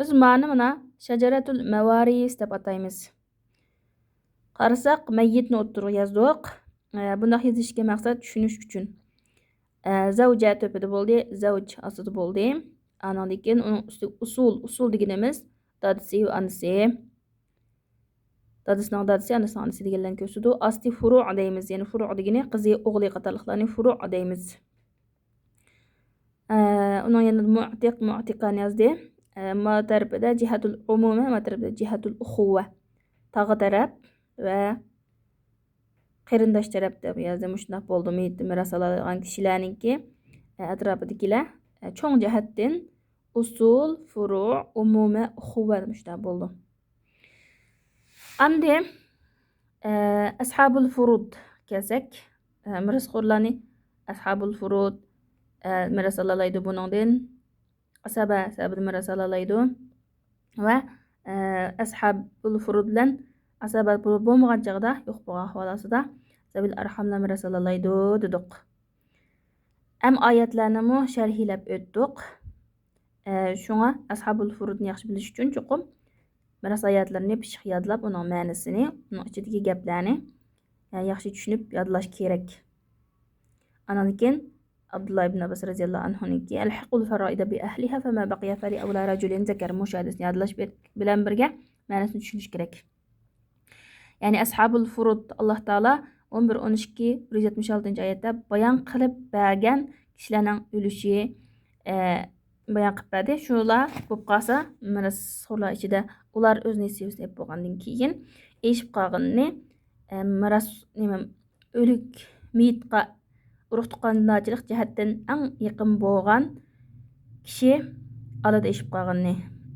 Biz mana shajaratul mavaris deb ataymiz. Qarasak, mayyitni o'ttirib yozdik. Bundoq yozishga maqsad tushunish uchun. Zavja tepida bo'ldi, zavj ostida bo'ldi. Andan keyin uning ustiga usul deganimiz dadasi va anasi. Dadasining dadasi, anasining anasi deganlarni ko'rsatdi. Asti furu' deymiz. Ya'ni furu' degani qizi, o'g'li qatorliqlarni furu' deymiz. Uning yanında mu'tiqani yozdi. Ma tarafida jihatul umuma, ma tarafida jihatul ukhuva. Tag'i taraf va qarindosh taraf deb yozdi. Shunday bo'ldi. Miras oladigan kishilarningki atrofidagilar cho'ng jihatdan usul, furu', umuma, ukhuva shunday bo'ldi. Endi ashabul furud kelsak, mirasxo'rlarni ashabul furud miras olalaydi buningdan. Asaba miras olalaydi va ashabul furud bilan asaba bo'lmagan chog'da, yo'q bo'lgan holatida zabil arhamlar miras olalaydi dedik. Oyatlarni sharhlab o'tdik. Shunga ashabul furudni yaxshi bilish uchun chuqur miras oyatlarini pishiq yodlab, uning ma'nosini, uning ichidagi gaplarni yaxshi tushunib yodlash kerak. Andan keyin Abdullah ibn Abbas radhiyallohu anhu'niki alhaqul faraida bi ahliha fama baqiya fali awla rajulin zakar mushahadasini yodlash bilan birga ma'nosini tushunish kerak. Ya'ni ashabul furud Alloh taolo 11-12-176-oyatda bayon qilib bergan kishilarning o'lishi bayon qilib berdi. Shular bo'lib qolsa, mirasxo'rlar ichida ular o'z nasibasini yeb bo'lgandan keyin eshib qolganini miras o'lik miyitqa urug' tuqqanchilik jihatdan eng yaqin bo'lgan kishi oladi eshib qolganini.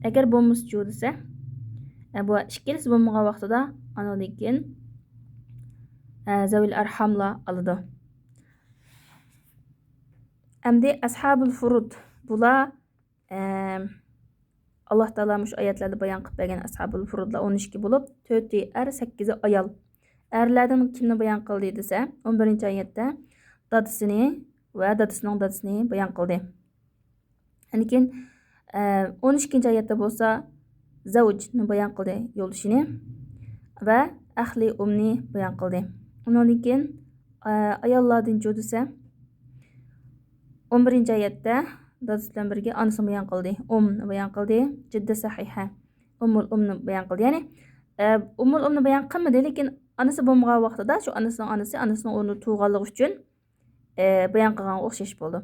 Agar bo'lmasa desa, bu ikkilisi bo'lmagan vaqtida andan keyin zavil arhamla oladi. Endi ashabul furud bular Alloh taolo mush oyatlarda bayon qilib bergan ashabul furudlar 12 bo'lib, 4 er, 8 ayol. Erlardan kimni bayon qildi desa, 11-oyatda dadasini va dadasining dadasini bayon qildi. Lekin 12-oyatda bo'lsa zavjni bayon qildi, yo'lishini va ahli umni bayon qildi. Undan keyin ayollardan desa 11-oyatda dadasi bilan birga onasini bayon qildi, bayon qildi, jidda sahiha, umul umni bayon qildi. Ya'ni umul umni bayon qilmadi, lekin onasi bo'lmagan vaqtida shu onasining o'rnida tug'anligi uchun bayon qilgan o'xshash bo'ldi.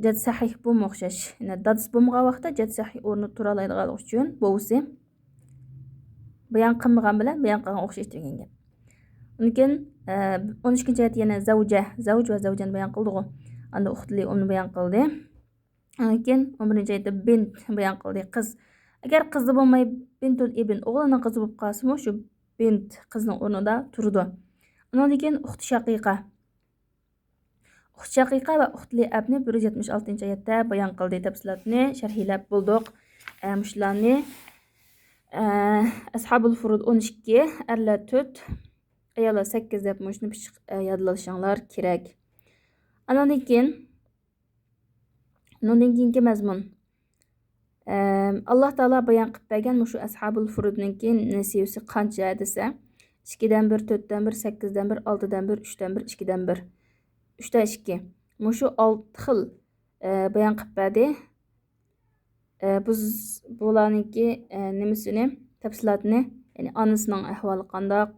Jad sahih bo'lma o'xshash. Dadasi bo'lmagan vaqtda jad sahih o'rnida tura oladigan uchun bo'lsa bayon qilmagan bilan bayon qilgan o'xshash degan gap. Lekin 12-oyat yana zavj va zavjani bayon qildi. Anda uxtli uni bayon qildi. Lekin 11-oyatda bint bayon qildi, qiz. Agar qizi bo'lmay bintul ibn o'g'lining qizi bo'lib qolsa, shu bint qizning o'rnida turdi. Undan keyin uxti shaqiqa va uxtli abni 176-oyatda bayon qildi. Tafsilotni sharhlab bo'ldik. Mushlarni ashabul furud 12, erlar 4, ayollar 8 deb mushni pishiq yodlashinglar kerak. Andan keyingi mazmun Alloh taolo bayon qilib bergan shu ashabul furudningki nasibasi qancha desa, 2dan 1, 4dan 1, 8dan 1, 6dan 1, 3dan 1, 2dan 1, 3dan 2. Shu 6 xil bayon qilib berdi. Biz bularningki nimasini, tafsilotini, ya'ni onasining ahvoli qandoq,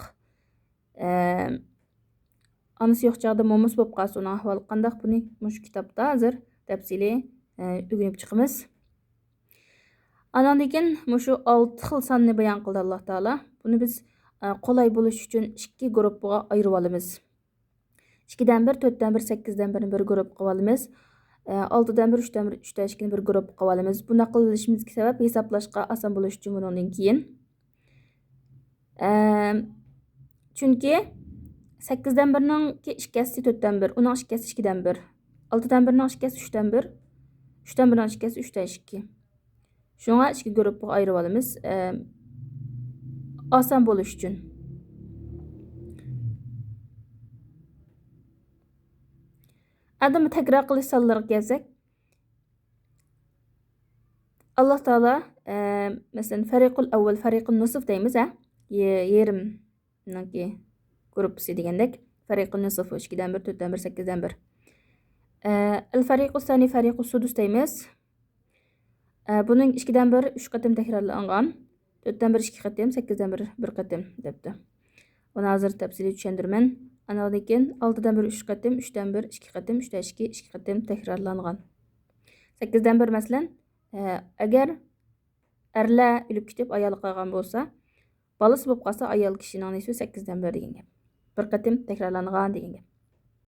onasi yo'q chog'da mo'mis bo'lib qolsa, uning ahvoli qandoq, buni shu kitobda hozir tafsili o'rganib chiqamiz. Andan keyin shu 6 xil sonni bayon qildi Alloh taolo. Buni biz qolay bo'lish uchun 2 guruhga ayirib olamiz. 2dan 1, 4dan 1, 8dan 1 bir guruh qilib olamiz. 6dan 1, 3dan 1, 3dan 2 bir guruh qilib olamiz. Buni qilishimizga sabab hisoblashga oson bo'lish uchun bundan keyin. Chunki 8dan 1ning ikkisi 4dan 1, uning ikkisi 2dan 1. 6dan 1ning ikkisi 3dan 1, 3dan 1ning ikkisi 3dan 2. Shunga 2 guruhga ayirib olamiz. Oson bo'lish uchun. Adam takror qilish sonlariga kelsak, alloh taolo masalan fariqul avval fariqun nusf deymiz a yerim gruppasi degandek fariqun nusf 2dan 1 4dan 1 8dan 1 al fariqu sani fariqu sudus deymiz. Buning 2dan 1 3 qatim takrorlangan, 4dan 1 2 qatim, 8dan 1 1 qatim debdi. Buni hozir tafsiliy tushundirman. Anadan keyin 6dan 1 3 qatim, 3dan 1 2 qatim, 3dan 2 2 qatim takrorlangan. 8dan 1 masalan, agar erlar o'lib ketib ayol qolgan bo'lsa, balasi bo'lib qolsa ayol kishining nesi 8dan 1 degan gap. Bir qatim takrorlangan degan gap.